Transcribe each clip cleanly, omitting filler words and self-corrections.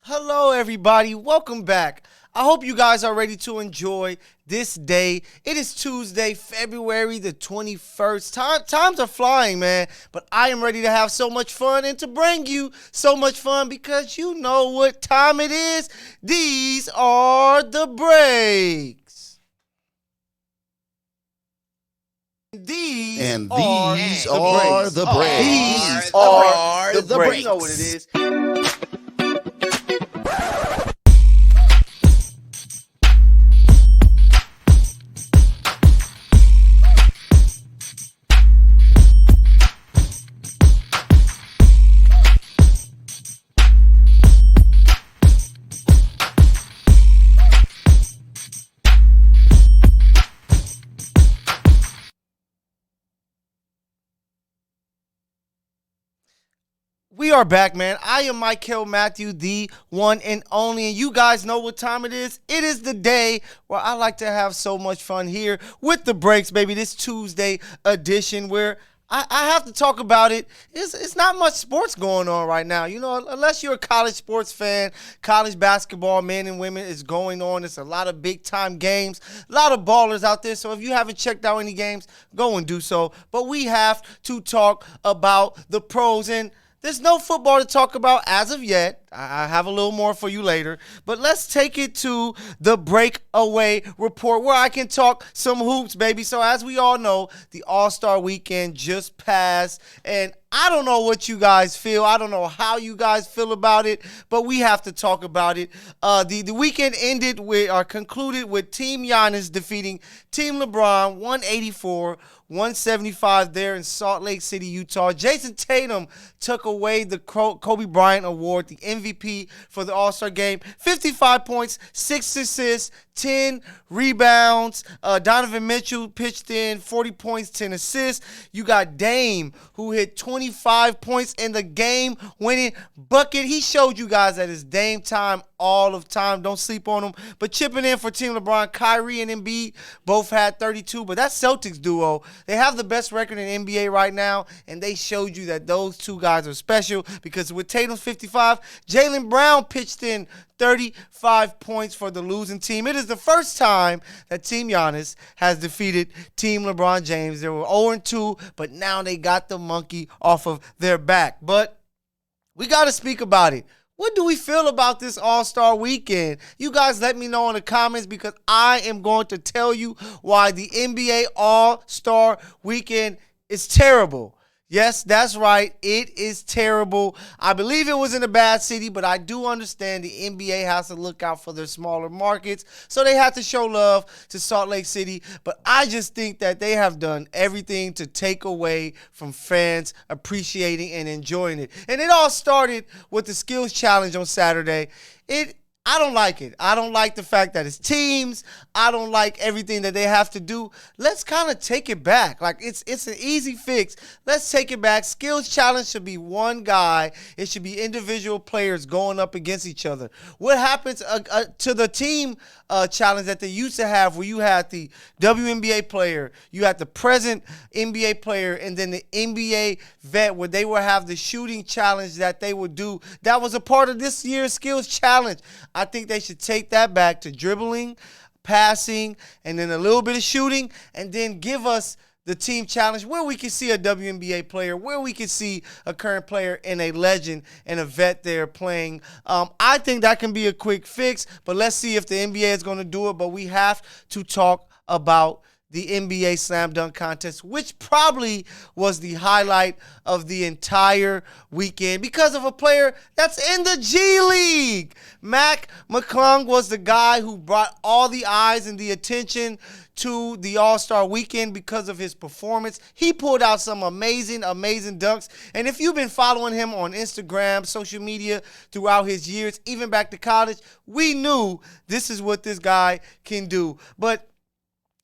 Hello, everybody. Welcome back. I hope you guys are ready to enjoy this day. It is Tuesday, February the 21st. Times are flying, man, but I am ready to have so much fun and to bring you so much fun because you know what time it is. These are the breaks. And these are the breaks. These are the breaks. You know what it is. We are back, man. I am Mykell, Mathieu, the one and only, and you guys know what time it is. It is the day where I like to have so much fun here with the breaks, baby. This Tuesday edition where I have to talk about it. It's not much sports going on right now. You know, unless you're a college sports fan, college basketball, men and women, is going on. It's a lot of big-time games, a lot of ballers out there. So if you haven't checked out any games, go and do so. But we have to talk about the pros, and there's no football to talk about as of yet. I have a little more for you later. But let's take it to the breakaway report where I can talk some hoops, baby. So as we all know, the All-Star weekend just passed. And I don't know what you guys feel. I don't know how you guys feel about it. But we have to talk about it. The weekend concluded with Team Giannis defeating Team LeBron 184-175 there in Salt Lake City, Utah. Jason Tatum took away the Kobe Bryant Award, the MVP for the All-Star game. 55 points, 6 assists, 10 rebounds. Donovan Mitchell pitched in 40 points, 10 assists. You got Dame, who hit 25 points in the game-winning bucket. He showed you guys that it's Dame time all of time. Don't sleep on him. But chipping in for Team LeBron, Kyrie and Embiid both had 32. But that Celtics duo, they have the best record in NBA right now, and they showed you that those two guys are special because with Tatum's 55, Jaylen Brown pitched in 35 points for the losing team. It is the first time that Team Giannis has defeated Team LeBron James. They were 0-2, but now they got the monkey off of their back. But we got to speak about it. What do we feel about this All-Star weekend? You guys let me know in the comments because I am going to tell you why the NBA All-Star weekend is terrible. Yes, that's right. It is terrible. I believe it was in a bad city, but I do understand the NBA has to look out for their smaller markets, so they have to show love to Salt Lake City. But I just think that they have done everything to take away from fans appreciating and enjoying it. And it all started with the skills challenge on Saturday. I don't like it. I don't like the fact that it's teams. I don't like everything that they have to do. Let's kind of take it back. Like, it's an easy fix. Let's take it back. Skills challenge should be one guy. It should be individual players going up against each other. What happens to the team challenge that they used to have where you had the WNBA player, you had the present NBA player, and then the NBA vet where they would have the shooting challenge that they would do. That was a part of this year's skills challenge. I think they should take that back to dribbling, passing, and then a little bit of shooting, and then give us the team challenge where we can see a WNBA player, where we can see a current player and a legend and a vet there playing. I think that can be a quick fix, but let's see if the NBA is going to do it. But we have to talk about the NBA Slam Dunk Contest, which probably was the highlight of the entire weekend because of a player that's in the G League. Mykell was the guy who brought all the eyes and the attention to the All-Star weekend because of his performance. He pulled out some amazing dunks. And if you've been following him on Instagram, social media throughout his years, even back to college, we knew this is what this guy can do. But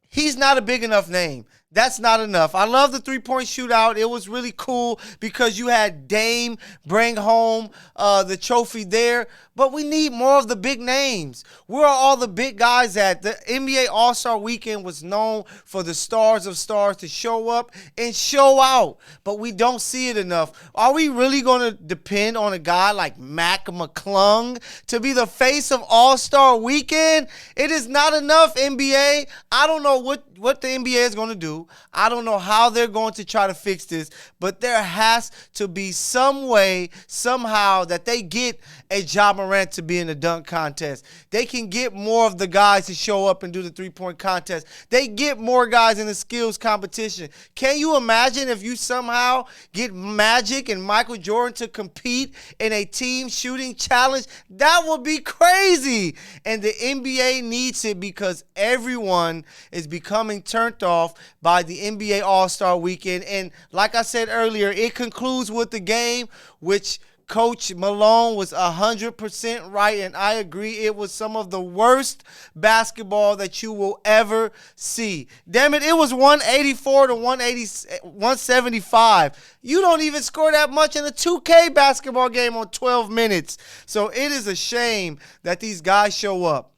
he's not a big enough name. That's not enough. I love the three-point shootout. It was really cool because you had Dame bring home the trophy there. But we need more of the big names. Where are all the big guys at? The NBA All-Star Weekend was known for the stars of stars to show up and show out. But we don't see it enough. Are we really going to depend on a guy like Mykell to be the face of All-Star Weekend? It is not enough, NBA. I don't know what the NBA is going to do. I don't know how they're going to try to fix this. But there has to be some way, somehow, that they get a Ja Morant to be in the dunk contest. They can get more of the guys to show up and do the three-point contest. They get more guys in the skills competition. Can you imagine if you somehow get Magic and Michael Jordan to compete in a team shooting challenge? That would be crazy. And the NBA needs it because everyone is becoming turned off by the NBA All-Star Weekend. And like I said earlier, it concludes with the game, which Coach Malone was 100% right, and I agree. It was some of the worst basketball that you will ever see. Damn it, it was 184 to 175. You don't even score that much in a 2K basketball game on 12 minutes. So it is a shame that these guys show up.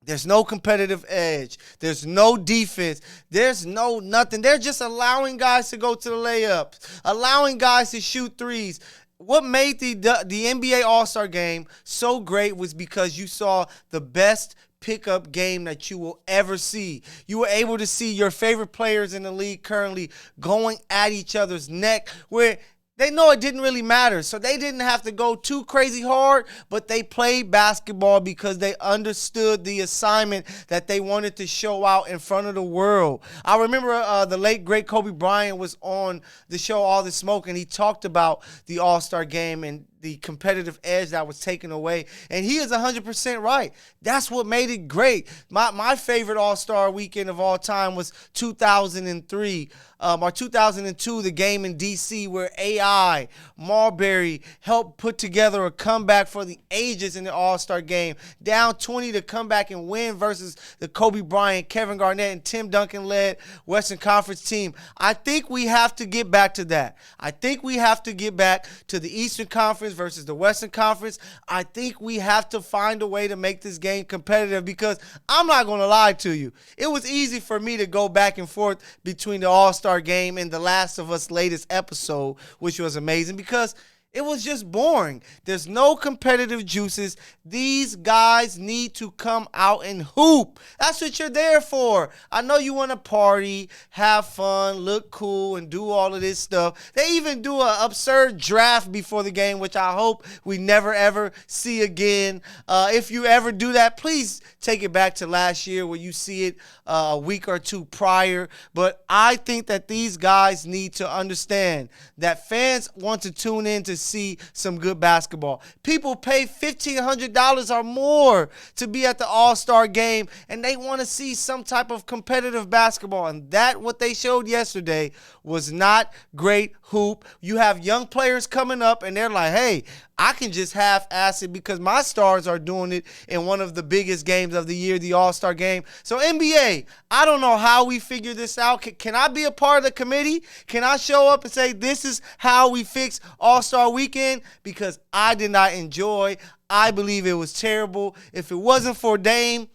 There's no competitive edge. There's no defense. There's no nothing. They're just allowing guys to go to the layups, allowing guys to shoot threes. What made the NBA All-Star Game so great was because you saw the best pickup game that you will ever see. You were able to see your favorite players in the league currently going at each other's neck, where they know it didn't really matter, so they didn't have to go too crazy hard, but they played basketball because they understood the assignment that they wanted to show out in front of the world. I remember the late, great Kobe Bryant was on the show All the Smoke, and he talked about the All-Star Game and the competitive edge that was taken away, and he is 100% right. That's what made it great. My favorite All-Star Weekend of all time was 2003 or 2002, the game in D.C. where AI, Marbury helped put together a comeback for the ages in the All-Star Game. Down 20 to come back and win versus the Kobe Bryant, Kevin Garnett, and Tim Duncan-led Western Conference team. I think we have to get back to that. I think we have to get back to the Eastern Conference versus the Western Conference. I think we have to find a way to make this game competitive because I'm not going to lie to you. It was easy for me to go back and forth between the All-Star Game and the Last of Us latest episode, which was amazing because it was just boring. There's no competitive juices. These guys need to come out and hoop. That's what you're there for. I know you want to party, have fun, look cool, and do all of this stuff. They even do an absurd draft before the game, which I hope we never, ever see again. If you ever do that, please take it back to last year where you see it a week or two prior. But I think that these guys need to understand that fans want to tune in to see some good basketball. People pay $1,500 or more to be at the All-Star Game, and they want to see some type of competitive basketball. And that, what they showed yesterday, was not great hoop. You have young players coming up, and they're like, hey, I can just half-ass it because my stars are doing it in one of the biggest games of the year, the All-Star Game. So NBA, I don't know how we figure this out. Can I be a part of the committee? Can I show up and say this is how we fix All-Star Weekend? Because I did not enjoy. I believe it was terrible. If it wasn't for Dame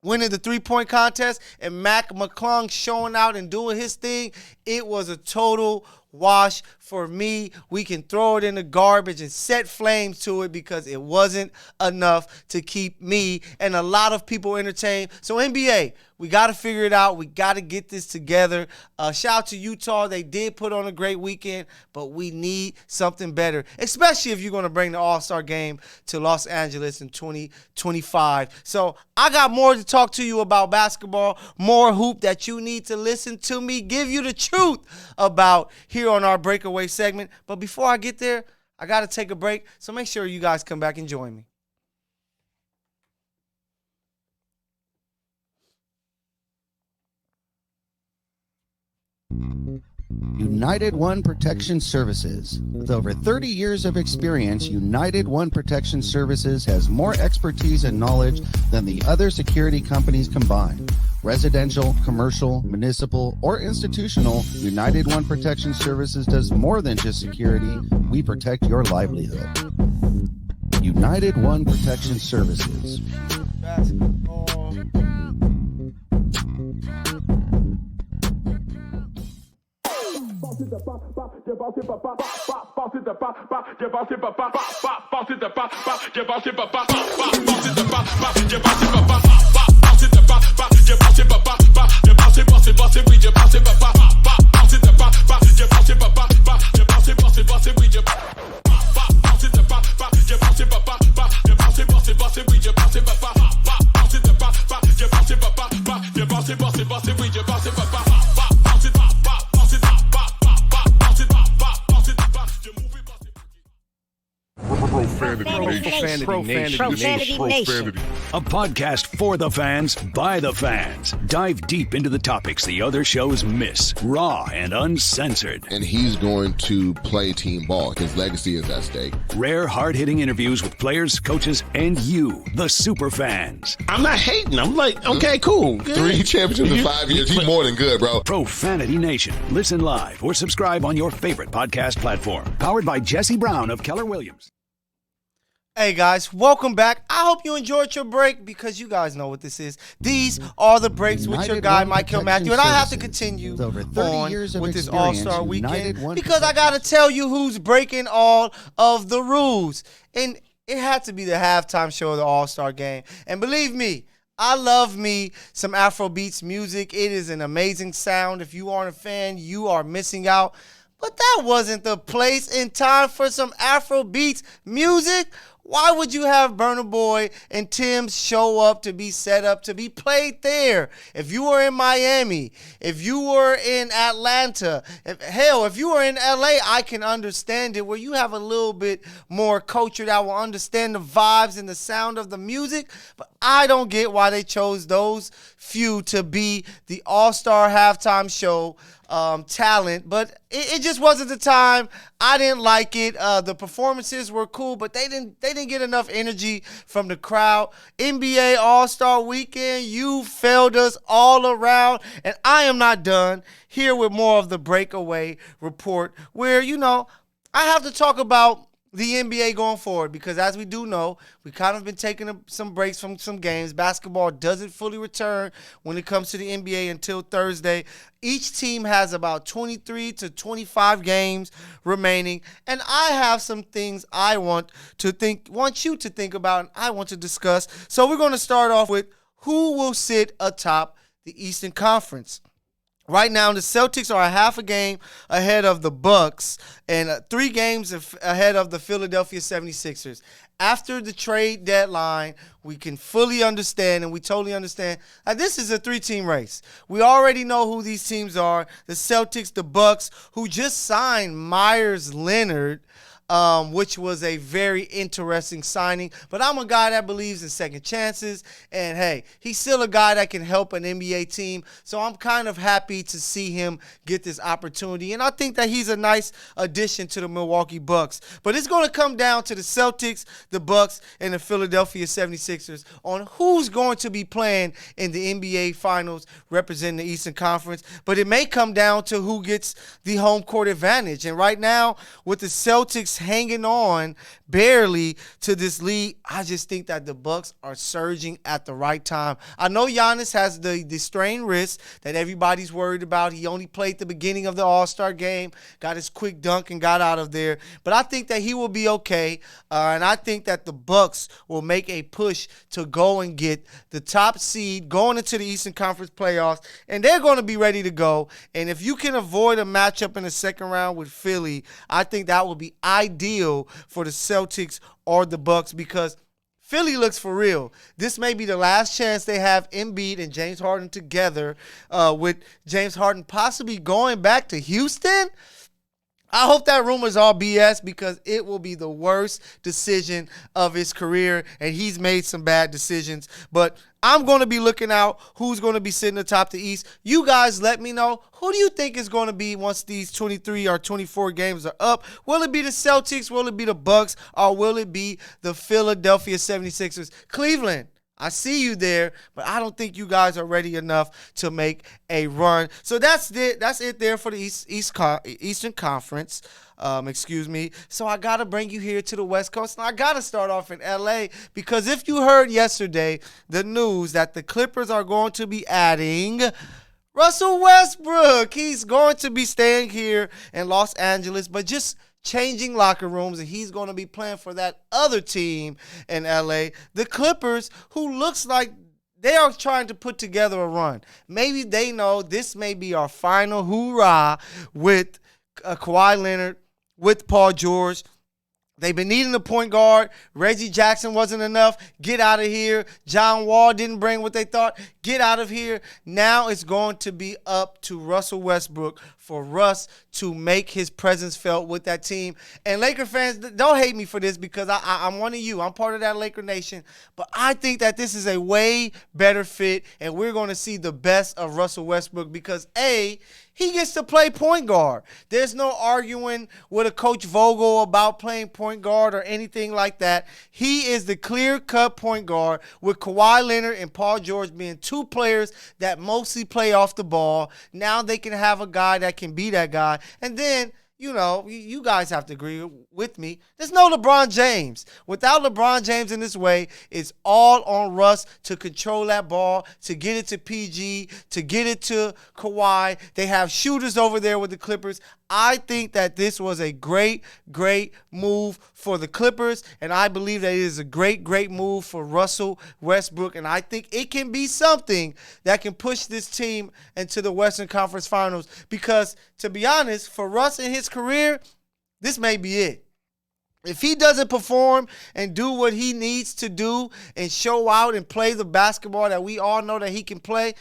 winning the three-point contest and Mykell showing out and doing his thing, it was a total wash for me. We can throw it in the garbage and set flames to it because it wasn't enough to keep me and a lot of people entertained. So NBA, we got to figure it out. We got to get this together. Shout out to Utah. They did put on a great weekend, but we need something better, especially if you're going to bring the All-Star Game to Los Angeles in 2025. So I got more to talk to you about basketball, more hoop that you need to listen to me, give you the truth about here on our breakaway segment. But before I get there, I got to take a break. So make sure you guys come back and join me. United One Protection Services. With over 30 years of experience, United One Protection Services has more expertise and knowledge than the other security companies combined. Residential, commercial, municipal, or institutional, United One Protection Services does more than just security. We protect your livelihood. United One Protection Services. Basketball. Profanity Nation. A podcast for the fans, by the fans. Dive deep into the topics the other shows miss. Raw and uncensored. And he's going to play team ball. His legacy is at stake. Rare, hard-hitting interviews with players, coaches, and you, the super fans. I'm not hating. I'm like, okay, cool. Good. 3 championships in 5 years. He's more than good, bro. Profanity Nation. Listen live or subscribe on your favorite podcast platform. Powered by Jesse Brown of Keller Williams. Hey guys, welcome back. I hope you enjoyed your break because you guys know what this is. These are the breaks with your guy, Mykell, Mathieu, and I have to continue on with this All-Star Weekend because I got to tell you who's breaking all of the rules. And it had to be the halftime show of the All-Star Game. And believe me, I love me some Afrobeats music. It is an amazing sound. If you aren't a fan, you are missing out. But that wasn't the place and time for some Afrobeats music. Why would you have Burna Boy and Tim's show up to be set up to be played there? If you were in Miami, if you were in Atlanta, if you were in LA, I can understand it, where you have a little bit more culture that will understand the vibes and the sound of the music. But I don't get why they chose those few to be the All-Star halftime show talent, but it just wasn't the time. I didn't like it. The performances were cool, but they didn't get enough energy from the crowd. NBA All-Star Weekend, you failed us all around, and I am not done here with more of the breakaway report, where I have to talk about the NBA going forward, because as we do know, we kind of been taking some breaks from some games. Basketball doesn't fully return when it comes to the NBA until Thursday. Each team has about 23 to 25 games remaining, and I have some things I want you to think about, and I want to discuss. So we're going to start off with who will sit atop the Eastern Conference. Right now, the Celtics are a half a game ahead of the Bucks and 3 games ahead of the Philadelphia 76ers. After the trade deadline, we can fully understand, and we totally understand, this is a 3-team race. We already know who these teams are. The Celtics, the Bucks, who just signed Myers Leonard, which was a very interesting signing. But I'm a guy that believes in second chances. And, hey, he's still a guy that can help an NBA team. So I'm kind of happy to see him get this opportunity. And I think that he's a nice addition to the Milwaukee Bucks. But it's going to come down to the Celtics, the Bucks, and the Philadelphia 76ers on who's going to be playing in the NBA Finals representing the Eastern Conference. But it may come down to who gets the home court advantage. And right now, with the Celtics hanging on barely to this lead, I just think that the Bucks are surging at the right time. I know Giannis has the strained wrist that everybody's worried about. He only played the beginning of the All-Star game, got his quick dunk and got out of there. But I think that he will be okay, and I think that the Bucks will make a push to go and get the top seed going into the Eastern Conference playoffs, and they're going to be ready to go. And if you can avoid a matchup in the second round with Philly, I think that would be ideal for the Celtics or the Bucks, because Philly looks for real. This may be the last chance they have Embiid and James Harden together, with James Harden possibly going back to Houston. I hope that rumor is all BS, because it will be the worst decision of his career, and he's made some bad decisions. But I'm going to be looking out who's going to be sitting atop the East. You guys let me know, who do you think is going to be once these 23 or 24 games are up? Will it be the Celtics? Will it be the Bucks? Or will it be the Philadelphia 76ers? Cleveland, I see you there, but I don't think you guys are ready enough to make a run. So that's it. That's it there for the Eastern Conference. So I got to bring you here to the West Coast. And I got to start off in L.A. because if you heard yesterday the news that the Clippers are going to be adding Russell Westbrook. He's going to be staying here in Los Angeles, but just changing locker rooms, and he's going to be playing for that other team in L.A., the Clippers, who looks like they are trying to put together a run. Maybe they know this may be our final hoorah with Kawhi Leonard, with Paul George. They've been needing a point guard. Reggie Jackson wasn't enough. Get out of here. John Wall didn't bring what they thought. Get out of here. Now it's going to be up to Russell Westbrook for Russ to make his presence felt with that team. And Laker fans, don't hate me for this because I'm one of you. I'm part of that Laker Nation. But I think that this is a way better fit, and we're going to see the best of Russell Westbrook because, A, he gets to play point guard. There's no arguing with a Coach Vogel about playing point guard or anything like that. He is the clear-cut point guard with Kawhi Leonard and Paul George being two players that mostly play off the ball. Now they can have a guy that can be that guy. And then, you know, you guys have to agree with me. There's no LeBron James. Without LeBron James in this way, it's all on Russ to control that ball, to get it to PG, to get it to Kawhi. They have shooters over there with the Clippers. I think that this was a great, great move for the Clippers, and I believe that it is a great, great move for Russell Westbrook, and I think it can be something that can push this team into the Western Conference Finals because, to be honest, for Russ in his career, this may be it. If he doesn't perform and do what he needs to do and show out and play the basketball that we all know that he can play,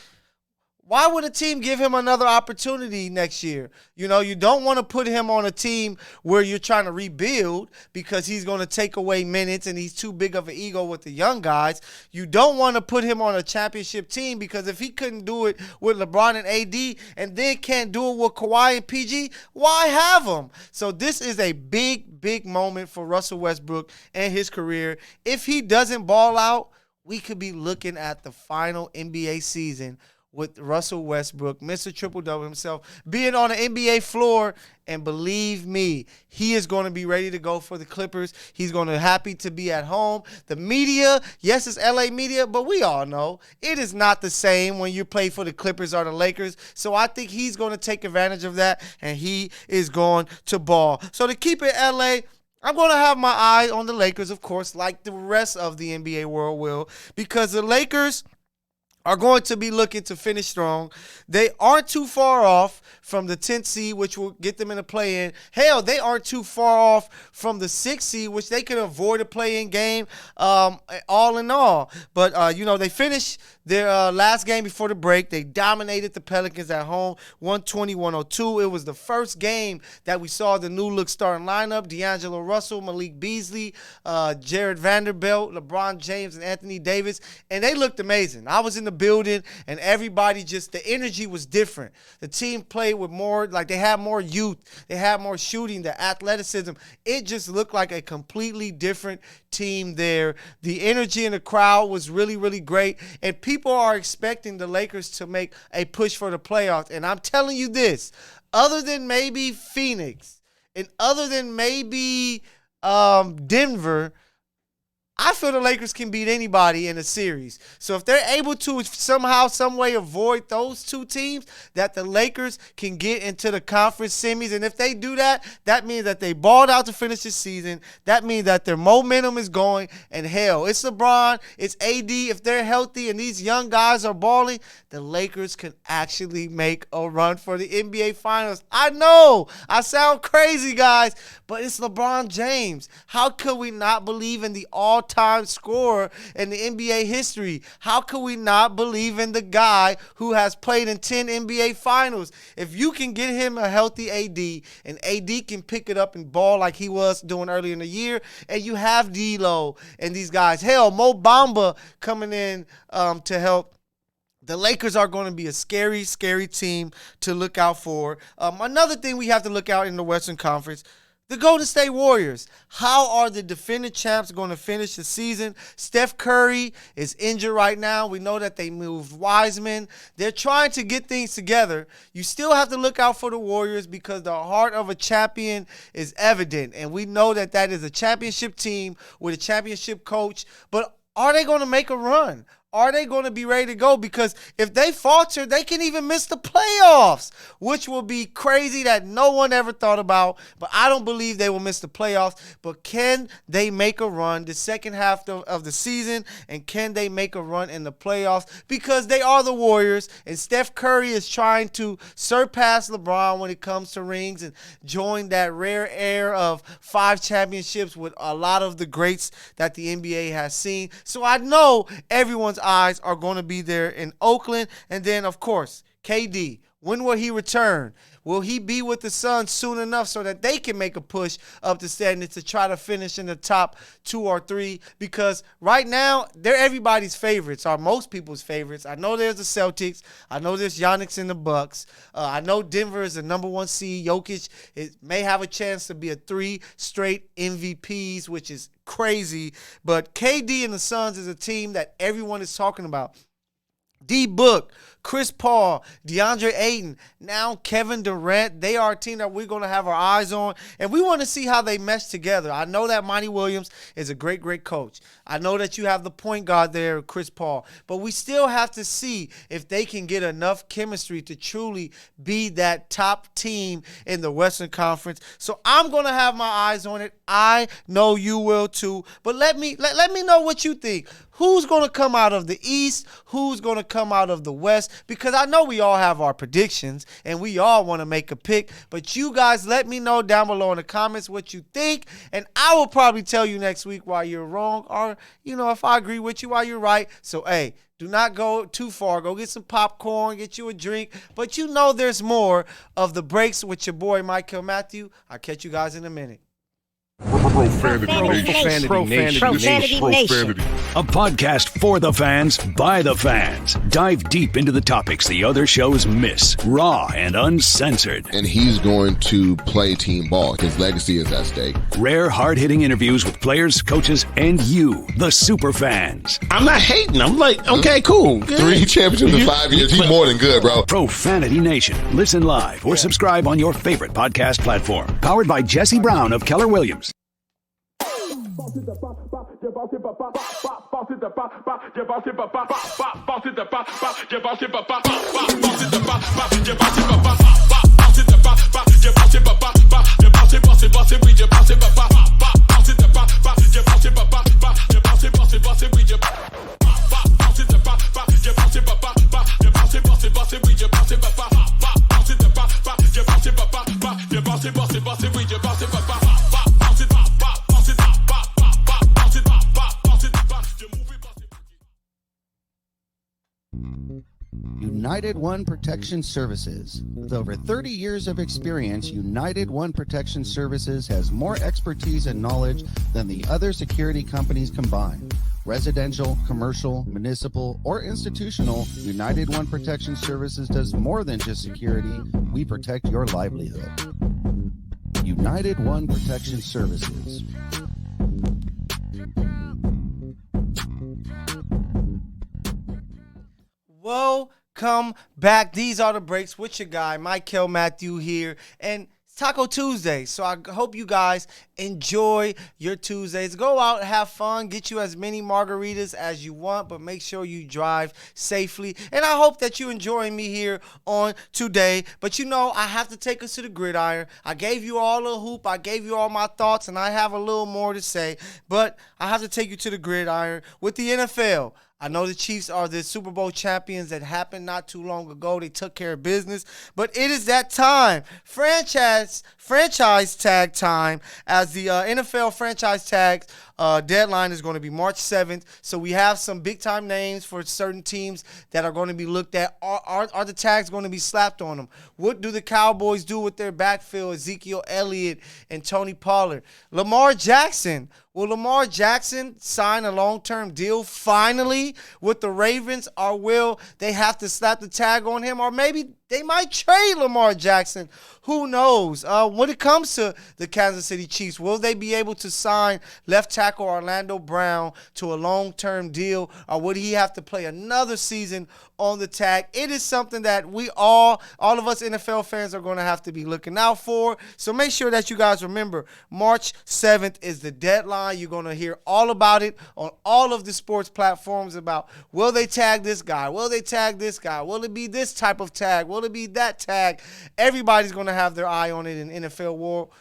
why would a team give him another opportunity next year? You know, you don't want to put him on a team where you're trying to rebuild because he's going to take away minutes and he's too big of an ego with the young guys. You don't want to put him on a championship team because if he couldn't do it with LeBron and AD and then can't do it with Kawhi and PG, why have him? So this is a big, big moment for Russell Westbrook and his career. If he doesn't ball out, we could be looking at the final NBA season with Russell Westbrook, Mr. Triple-Double himself, being on the NBA floor. And believe me, he is going to be ready to go for the Clippers. He's going to be happy to be at home. The media, yes, it's LA media, but we all know it is not the same when you play for the Clippers or the Lakers. So I think he's going to take advantage of that, and he is going to ball. So to keep it LA, I'm going to have my eye on the Lakers, of course, like the rest of the NBA world will, because the Lakers are going to be looking to finish strong. They aren't too far off from the 10th seed, which will get them in a play-in. Hell, they aren't too far off from the 6th seed, which they could avoid a play-in game all in all. But, you know, they finished their last game before the break. They dominated the Pelicans at home, 120-102. It was the first game that we saw the new-look starting lineup, D'Angelo Russell, Malik Beasley, Jared Vanderbilt, LeBron James, and Anthony Davis, and they looked amazing. I was in the building, and everybody just, the energy was different. The team played with more, like they had more youth. They had more shooting, the athleticism. It just looked like a completely different team there. The energy in the crowd was really, really great, and people are expecting the Lakers to make a push for the playoffs. And I'm telling you this, other than maybe Phoenix and other than maybe Denver, I feel the Lakers can beat anybody in a series. So if they're able to somehow, some way avoid those two teams, that the Lakers can get into the conference semis. And if they do that, that means that they balled out to finish the season. That means that their momentum is going. And hell, it's LeBron, it's AD. If they're healthy and these young guys are balling, the Lakers can actually make a run for the NBA Finals. I know, I sound crazy, guys, but it's LeBron James. How could we not believe in the all-time scorer in the NBA history? How could we not believe in the guy who has played in 10 NBA Finals? If you can get him a healthy AD, and AD can pick it up and ball like he was doing earlier in the year, and you have D'Lo and these guys. Hell, Mo Bamba coming in to help. The Lakers are going to be a scary, scary team to look out for. Another thing we have to look out in the Western Conference, The Golden State Warriors. How are the defending champs going to finish the season? Steph Curry is injured right now. We know that they moved Wiseman. They're trying to get things together. You still have to look out for the Warriors because the heart of a champion is evident. And we know that that is a championship team with a championship coach. But are they going to make a run? Are they going to be ready to go? Because if they falter, they can even miss the playoffs, which will be crazy that no one ever thought about. But I don't believe they will miss the playoffs. But can they make a run the second half of the season? And can they make a run in the playoffs? Because they are the Warriors, and Steph Curry is trying to surpass LeBron when it comes to rings and join that rare air of 5 championships with a lot of the greats that the NBA has seen. So I know everyone's eyes are going to be there in Oakland. And then, of course, KD. When will he return? Will he be with the Suns soon enough so that they can make a push up the standings to try to finish in the top 2 or 3? Because right now, they're everybody's favorites, or most people's favorites. I know there's the Celtics. I know there's Giannis in the Bucks. I know Denver is the number 1 seed. Jokic may have a chance to be a 3 straight MVPs, which is crazy. But KD and the Suns is a team that everyone is talking about. D-Book, Chris Paul, DeAndre Ayton, now Kevin Durant. They are a team that we're going to have our eyes on, and we want to see how they mesh together. I know that Monty Williams is a great, great coach. I know that you have the point guard there, Chris Paul, but we still have to see if they can get enough chemistry to truly be that top team in the Western Conference. So I'm going to have my eyes on it. I know you will too, but let me know what you think. Who's going to come out of the East? Who's going to come out of the West? Because I know we all have our predictions and we all want to make a pick. But you guys let me know down below in the comments what you think. And I will probably tell you next week why you're wrong, or, if I agree with you, why you're right. So, hey, do not go too far. Go get some popcorn, get you a drink. But there's more of The Breaks with your boy, Mykell Mathieu. I'll catch you guys in a minute. Profanity Nation. A podcast for the fans, by the fans. Dive deep into the topics the other shows miss. Raw and uncensored. And he's going to play team ball. His legacy is at stake. Rare, hard-hitting interviews with players, coaches, and you, the super fans. I'm not hating. I'm like, okay, cool. Good. 3 championships in 5 years. He's more than good, bro. Profanity Nation. Listen live or subscribe on your favorite podcast platform. Powered by Jesse Brown of Keller Williams. United One Protection Services. With over 30 years of experience, United One Protection Services has more expertise and knowledge than the other security companies combined. Residential, commercial, municipal, or institutional, United One Protection Services does more than just security. We protect your livelihood. United One Protection Services. Welcome back. These are the breaks with your guy, Mykell Mathieu here. And it's Taco Tuesday, so I hope you guys enjoy your Tuesdays. Go out, have fun, get you as many margaritas as you want, but make sure you drive safely. And I hope that you enjoy me here on today. But I have to take us to the gridiron. I gave you all a hoop. I gave you all my thoughts, and I have a little more to say. But I have to take you to the gridiron with the NFL. I know the Chiefs are the Super Bowl champions that happened not too long ago. They took care of business. But it is that time. Franchise tag time, as the NFL franchise tag deadline is going to be March 7th. So we have some big-time names for certain teams that are going to be looked at. Are the tags going to be slapped on them? What do the Cowboys do with their backfield, Ezekiel Elliott and Tony Pollard? Lamar Jackson. Will Lamar Jackson sign a long-term deal finally with the Ravens, or will they have to slap the tag on him? Or maybe They might trade Lamar Jackson. Who knows? When it comes to the Kansas City Chiefs, will they be able to sign left tackle Orlando Brown to a long-term deal, or would he have to play another season on the tag? It is something that we all of us NFL fans are going to have to be looking out for. So make sure that you guys remember, March 7th is the deadline. You're going to hear all about it on all of the sports platforms about, will they tag this guy? Will they tag this guy? Will it be this type of tag? Will it be that tag? Everybody's going to have their eye on it in NFL world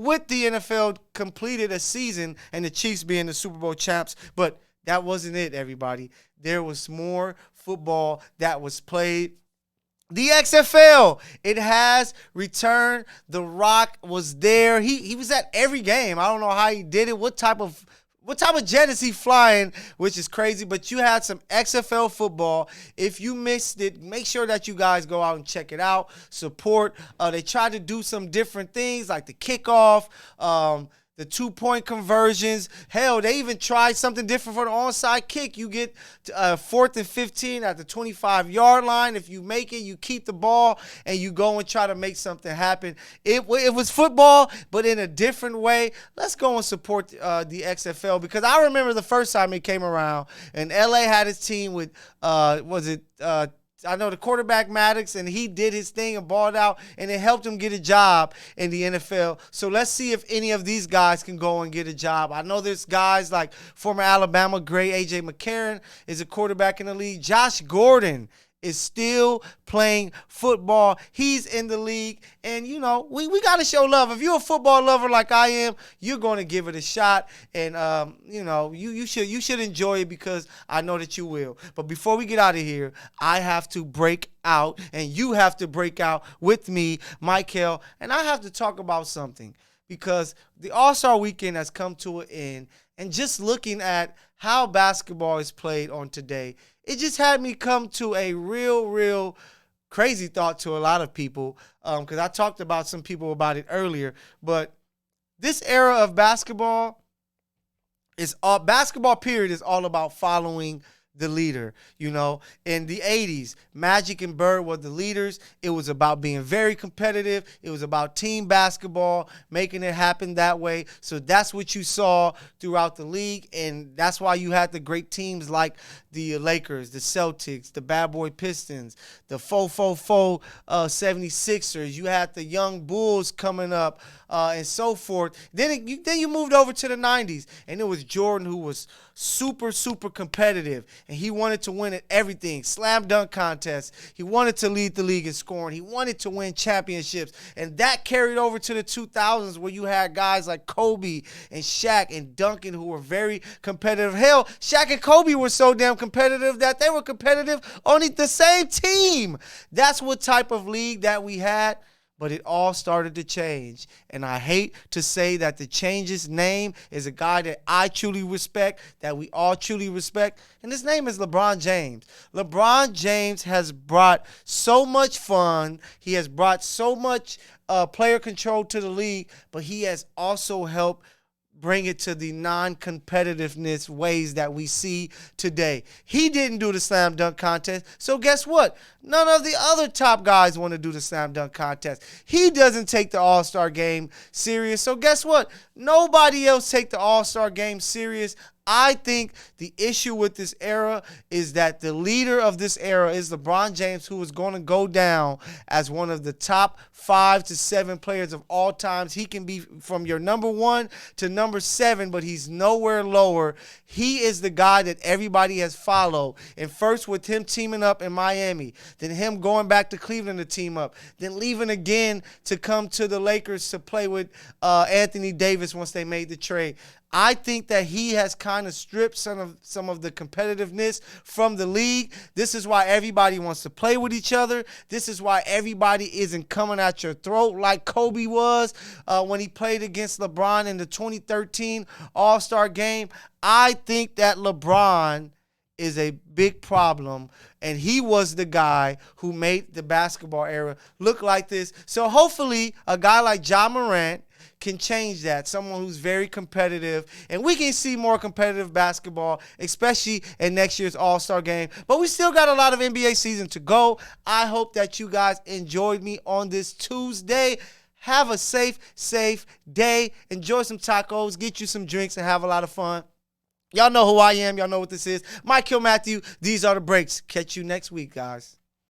with the NFL completed a season and the Chiefs being the Super Bowl champs. But that wasn't it, everybody. There was more football that was played. The XFL, it has returned. The Rock was there. He was at every game. I don't know how he did it. What type of jet is he flying, which is crazy, but you had some XFL football. If you missed it, make sure that you guys go out and check it out. Support. They tried to do some different things like the kickoff, the 2-point conversions. Hell, they even tried something different for the onside kick. You get 4th and 15 at the 25-yard line. If you make it, you keep the ball, and you go and try to make something happen. It was football, but in a different way. Let's go and support the XFL, because I remember the first time it came around, and LA had his team with, I know the quarterback Maddox, and he did his thing and balled out, and it helped him get a job in the NFL. So let's see if any of these guys can go and get a job. I know there's guys like former Alabama great A.J. McCarron is a quarterback in the league. Josh Gordon is still playing football. He's in the league. And, you know, we got to show love. If you're a football lover like I am, you're going to give it a shot. And, you know, you should enjoy it, because I know that you will. But before we get out of here, I have to break out, and you have to break out with me, Mykell. And I have to talk about something, because the All-Star Weekend has come to an end. And just looking at how basketball is played on today, it just had me come to a real crazy thought to a lot of people, because I talked about some people about it earlier. But this era of basketball period is all about following the leader. You know, in the 80s, Magic and Bird were the leaders. It was about being very competitive. It was about team basketball, making it happen that way. So that's what you saw throughout the league, and that's why you had the great teams like the Lakers, the Celtics, the Bad Boy Pistons, the 76ers. You had the young Bulls coming up, and so forth. Then you moved over to the 90s, and it was Jordan, who was super competitive, and he wanted to win at everything. Slam dunk contests. He wanted to lead the league in scoring. He wanted to win championships, and that carried over to the 2000s, where you had guys like Kobe and Shaq and Duncan, who were very competitive. Hell, Shaq and Kobe were so damn competitive that they were competitive on the same team. That's what type of league that we had. But it all started to change. And I hate to say that the change's name is a guy that I truly respect, that we all truly respect, and his name is LeBron James. LeBron James has brought so much fun. He has brought so much player control to the league, but he has also helped bring it to the non-competitiveness ways that we see today. He didn't do the slam dunk contest, so guess what? None of the other top guys want to do the slam dunk contest. He doesn't take the All-Star game serious, so guess what? Nobody else take the All-Star game serious. I think the issue with this era is that the leader of this era is LeBron James, who is going to go down as one of the top 5 to 7 players of all times. He can be from your number 1 to number 7, but he's nowhere lower. He is the guy that everybody has followed. And first with him teaming up in Miami, then him going back to Cleveland to team up, then leaving again to come to the Lakers to play with Anthony Davis once they made the trade. I think that he has kind of stripped some of the competitiveness from the league. This is why everybody wants to play with each other. This is why everybody isn't coming at your throat like Kobe was when he played against LeBron in the 2013 All-Star game. I think that LeBron is a big problem, and he was the guy who made the basketball era look like this. So hopefully a guy like Ja Morant can change that. Someone who's very competitive. And we can see more competitive basketball, especially in next year's All-Star game. But we still got a lot of NBA season to go. I hope that you guys enjoyed me on this Tuesday. Have a safe day. Enjoy some tacos, get you some drinks, and have a lot of fun. Y'all know who I am. Y'all know what this is. Mykell Mathieu. These are the breaks. Catch you next week, guys.